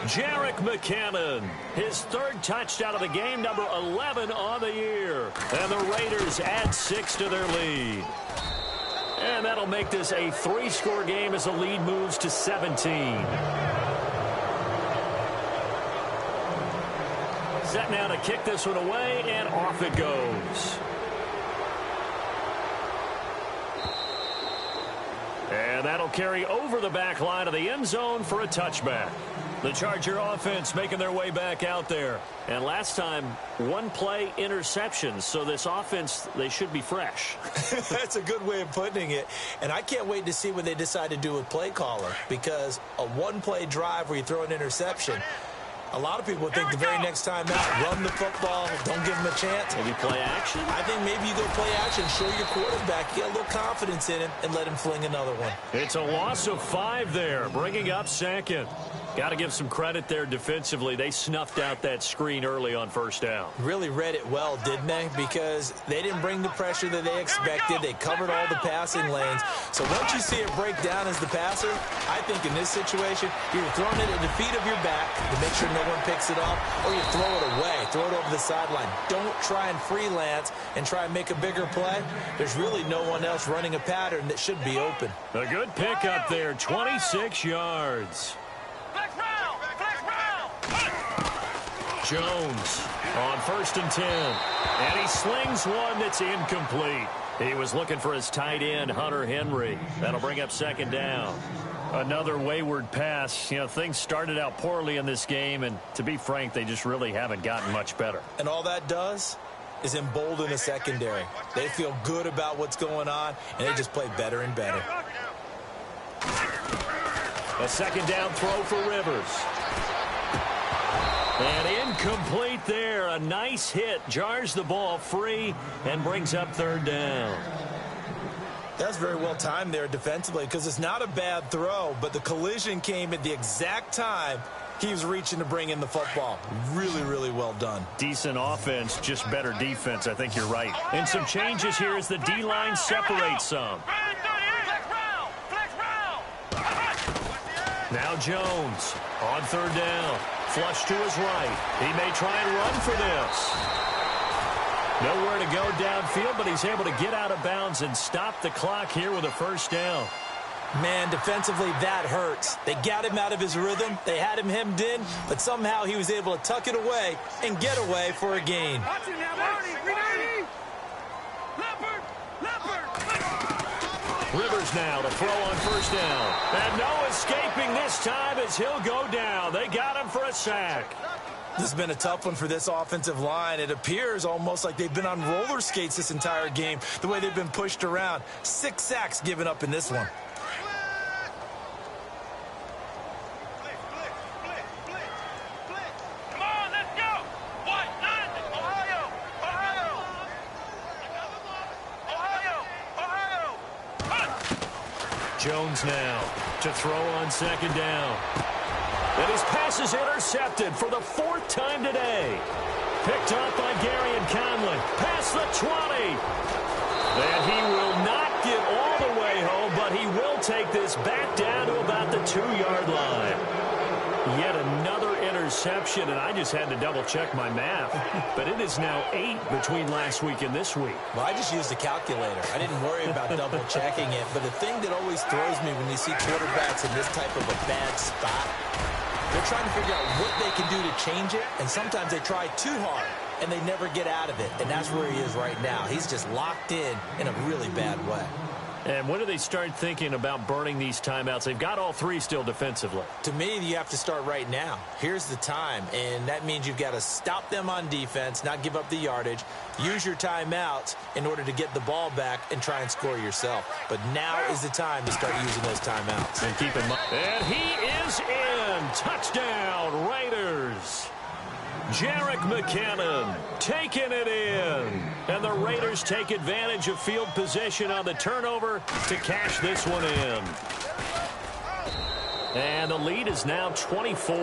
A: Jerick McKinnon, his 3rd touchdown of the game, number 11 on the year. And the Raiders add 6 to their lead. And that'll make this a 3-score game as the lead moves to 17. Set now to kick this one away, and off it goes. And that'll carry over the back line of the end zone for a touchback. The Charger offense making their way back out there. And last time, 1-play interceptions. So this offense, they should be fresh.
B: That's a good way of putting it. And I can't wait to see what they decide to do with play caller. Because a 1-play drive where you throw an interception, a lot of people would think the very next time out, run the football, don't give him a chance.
A: Maybe play action?
B: I think maybe you go play action, show your quarterback, get a little confidence in him, and let him fling another one.
A: It's a loss of 5 there, bringing up 2nd. Got to give some credit there defensively. They snuffed out that screen early on 1st down.
B: Really read it well, didn't they? Because they didn't bring the pressure that they expected. They covered all the passing lanes. So once you see it break down as the passer, I think in this situation, you're throwing it at the feet of your back to make sure no one picks it up, or you throw it away, throw it over the sideline. Don't try and freelance and try and make a bigger play. There's really no one else running a pattern that should be open.
A: A good pickup there, 26 yards. Jones on 1st and 10. And he slings one that's incomplete. He was looking for his tight end, Hunter Henry. That'll bring up 2nd down. Another wayward pass. You know, things started out poorly in this game, and to be frank, they just really haven't gotten much better.
B: And all that does is embolden the secondary. They feel good about what's going on, and they just play better and better.
A: A 2nd down throw for Rivers. And incomplete there. A nice hit. Jars the ball free and brings up 3rd down.
B: That's very well timed there defensively because it's not a bad throw, but the collision came at the exact time he was reaching to bring in the football. Really, really well done.
A: Decent offense, just better defense. I think you're right. And some changes here as the D-line separates some. Now Jones on 3rd down. Flush to his right. He may try and run for this. Nowhere to go downfield, but he's able to get out of bounds and stop the clock here with a 1st down.
B: Man, defensively, that hurts. They got him out of his rhythm. They had him hemmed in, but somehow he was able to tuck it away and get away for a gain.
A: Rivers now to throw on 1st down. And no escaping this time as he'll go down. They got him for a sack.
B: This has been a tough one for this offensive line. It appears almost like they've been on roller skates this entire game, the way they've been pushed around. 6 sacks given up in this one.
C: Come on, let's go. What? Ohio.
A: Jones now to throw on 2nd down. And his pass is intercepted for the 4th time today. Picked up by Gary and Conley. Past the 20. And he will not get all the way home, but he will take this back down to about the 2-yard line. Yet another interception, and I just had to double-check my math. But it is now 8 between last week and this week.
B: Well, I just used a calculator. I didn't worry about double-checking it. But the thing that always throws me when you see quarterbacks in this type of a bad spot, they're trying to figure out what they can do to change it, and sometimes they try too hard, and they never get out of it. And that's where he is right now. He's just locked in a really bad way.
A: And when do they start thinking about burning these timeouts? They've got all three still defensively.
B: To me, you have to start right now. Here's the time, and that means you've got to stop them on defense, not give up the yardage, use your timeouts in order to get the ball back and try and score yourself. But now is the time to start using those timeouts.
A: And keep in mind. And he is in. Touchdown, Raiders. Jerick McKinnon taking it in. And the Raiders take advantage of field position on the turnover to cash this one in. And the lead is now 24.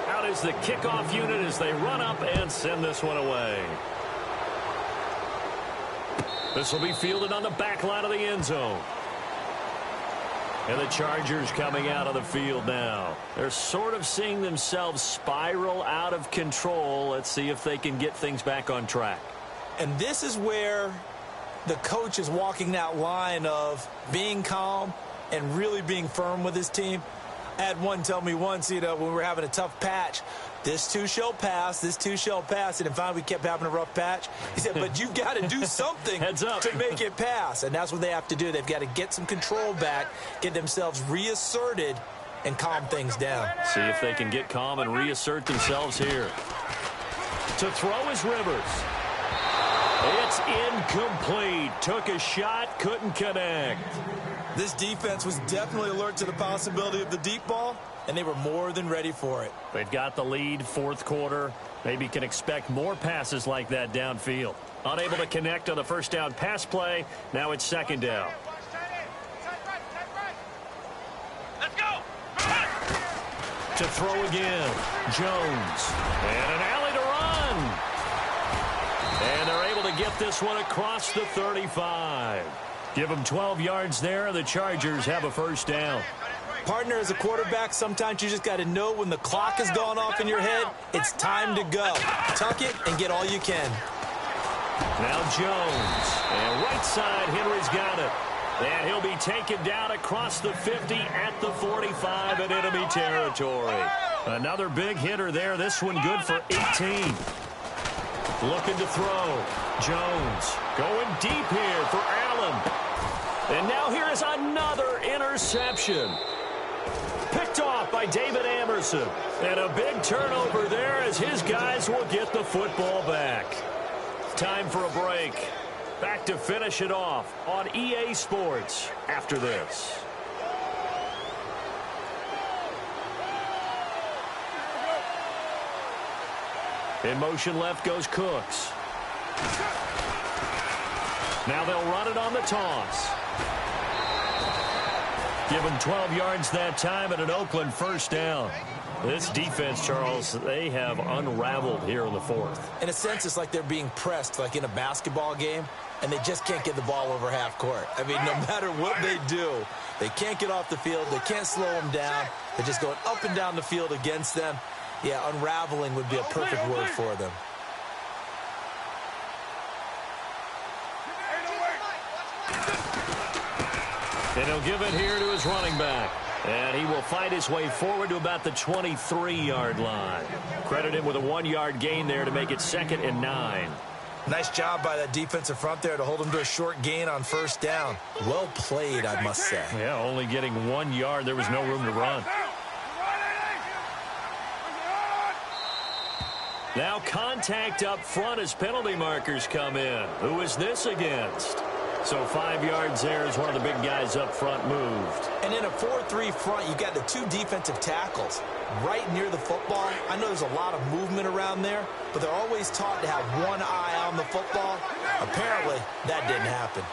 A: Out is the kickoff unit as they run up and send this one away. This will be fielded on the back line of the end zone. And the Chargers coming out of the field now. They're sort of seeing themselves spiral out of control. Let's see if they can get things back on track.
B: And this is where the coach is walking that line of being calm and really being firm with his team. I had one tell me once, when we were having a tough patch, this too shall pass, this too shall pass. And finally we kept having a rough patch. He said, but you've got to do something
A: Heads up.
B: to make it pass. And that's what they have to do. They've got to get some control back, get themselves reasserted, and calm things down.
A: See if they can get calm and reassert themselves here. To throw is Rivers. It's incomplete. Took a shot, couldn't connect.
B: This defense was definitely alert to the possibility of the deep ball, and they were more than ready for it.
A: They've got the lead, fourth quarter. Maybe can expect more passes like that downfield. Unable to connect on the first down pass play. Now it's second down.
C: Let's go.
A: To throw again, Jones. And an alley to run. And they're able to get this one across the 35. Give them 12 yards there. The Chargers have a first down.
B: Partner, as a quarterback, sometimes you just got to know when the clock has gone off in your head, it's time to go. Tuck it and get all you can.
A: Now Jones. And right side, Henry's got it. And he'll be taken down across the 50 at the 45 in enemy territory. Another big hitter there. This one good for 18. Looking to throw. Jones going deep here for Allen. And now here is another interception. Picked off by David Amerson. And a big turnover there as his guys will get the football back. Time for a break. Back to finish it off on EA Sports after this. In motion left goes Cooks. Now they'll run it on the toss. Give them 12 yards that time and an Oakland first down. This defense, Charles, they have unraveled here in the fourth.
B: In a sense, it's like they're being pressed, like in a basketball game, and they just can't get the ball over half court. I mean, no matter what they do, they can't get off the field. They can't slow them down. They're just going up and down the field against them. Yeah, unraveling would be a perfect word for them.
A: And he'll give it here to his running back. And he will fight his way forward to about the 23-yard line. Credit him with a 1-yard gain there to make it 2nd and 9.
B: Nice job by that defensive front there to hold him to a short gain on first down. Well played, I must say.
A: Yeah, only getting 1 yard. There was no room to run. Now contact up front as penalty markers come in. Who is this against? So 5 yards there as one of the big guys up front moved.
B: And in a 4-3 front, you got the two defensive tackles right near the football. I know there's a lot of movement around there, but they're always taught to have one eye on the football. Apparently, that didn't happen.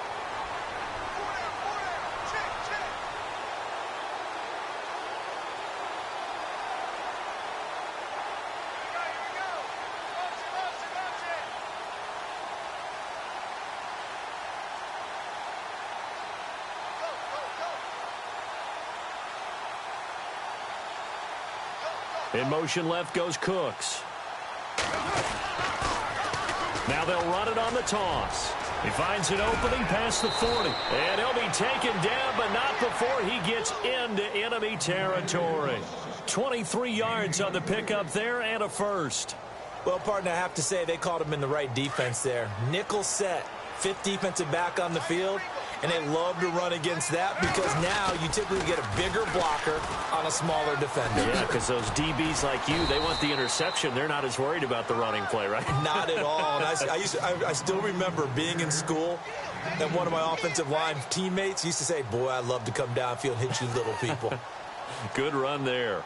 A: In motion left goes Cooks. Now they'll run it on the toss. He finds an opening past the 40. And he'll be taken down, but not before he gets into enemy territory. 23 yards on the pickup there and a first.
B: Well, partner, I have to say they called him in the right defense there. Nickel set, fifth defensive back on the field, and they love to run against that because now you typically get a bigger blocker on a smaller defender.
A: Yeah, because those DBs like you, they want the interception. They're not as worried about the running play, right?
B: Not at all. And I still remember being in school, and one of my offensive line teammates used to say, boy, I'd love to come downfield and hit you little people.
A: Good run there.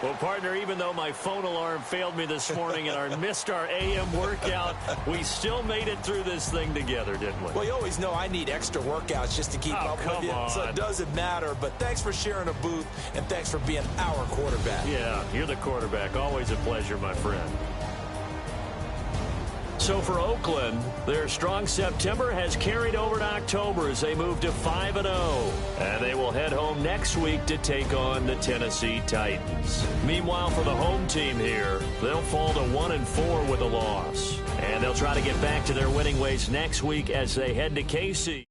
A: Well, partner, even though my phone alarm failed me this morning and I missed our AM workout, we still made it through this thing together, didn't we?
B: Well, you always know I need extra workouts just to keep up with you, so it doesn't matter. But thanks for sharing a booth, and thanks for being our quarterback.
A: Yeah, you're the quarterback. Always a pleasure, my friend. So for Oakland, their strong September has carried over to October as they move to 5-0. And they will head home next week to take on the Tennessee Titans. Meanwhile, for the home team here, they'll fall to 1-4 with a loss. And they'll try to get back to their winning ways next week as they head to KC.